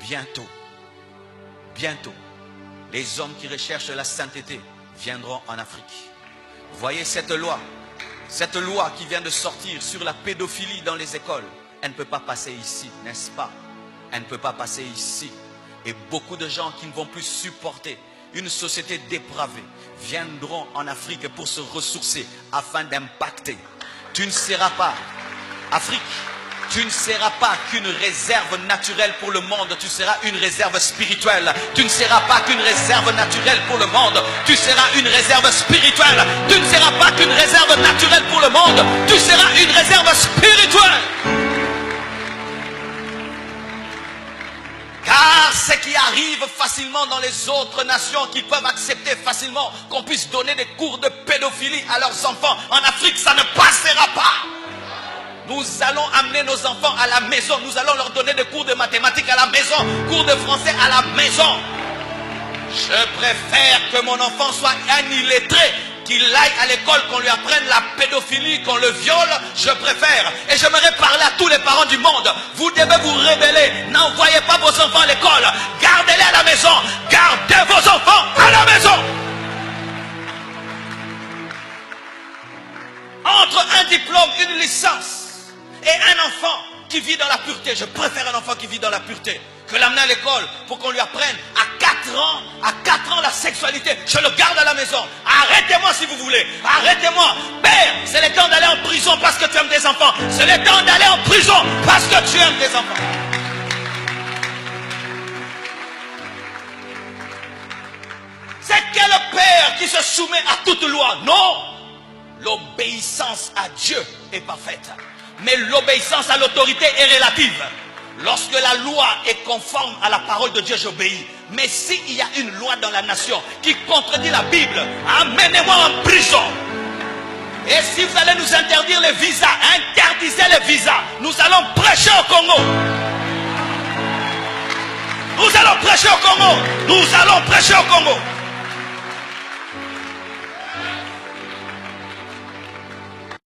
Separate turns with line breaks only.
bientôt, bientôt, les hommes qui recherchent la sainteté viendront en Afrique. Voyez cette loi qui vient de sortir sur la pédophilie dans les écoles. Elle ne peut pas passer ici, n'est-ce pas? Elle ne peut pas passer ici. Et beaucoup de gens qui ne vont plus supporter une société dépravée viendront en Afrique pour se ressourcer afin d'impacter. Tu ne seras pas, Afrique, tu ne seras pas qu'une réserve naturelle pour le monde, tu seras une réserve spirituelle. Tu ne seras pas qu'une réserve naturelle pour le monde, tu seras une réserve spirituelle. Tu ne seras pas qu'une réserve naturelle pour le monde, tu seras une réserve spirituelle. Car ce qui arrive facilement dans les autres nations, qui peuvent accepter facilement qu'on puisse donner des cours de pédophilie à leurs enfants, en Afrique ça ne passera pas. Nous allons amener nos enfants à la maison. Nous allons leur donner des cours de mathématiques à la maison, cours de français à la maison. Je préfère que mon enfant soit un illettré, qu'il aille à l'école, qu'on lui apprenne la pédophilie, qu'on le viole. Je préfère. Et j'aimerais parler à tous les parents du monde. Vous devez vous rébeller. N'envoyez pas vos enfants à l'école. Gardez-les à la maison. Gardez vos enfants à la maison. Entre un diplôme, une licence et un enfant qui vit dans la pureté, je préfère un enfant qui vit dans la pureté que l'amener à l'école pour qu'on lui apprenne à 4 ans la sexualité. Je le garde à la maison. Arrêtez-moi si vous voulez. Arrêtez-moi. Père, c'est le temps d'aller en prison parce que tu aimes tes enfants. C'est le temps d'aller en prison parce que tu aimes tes enfants. C'est quel père qui se soumet à toute loi? Non. L'obéissance à Dieu est parfaite. Mais l'obéissance à l'autorité est relative. Lorsque la loi est conforme à la parole de Dieu, j'obéis. Mais s'il y a une loi dans la nation qui contredit la Bible, amenez-moi en prison. Et si vous allez nous interdire les visas, interdisez les visas. Nous allons prêcher au Congo. Nous allons prêcher au Congo. Nous allons prêcher au Congo.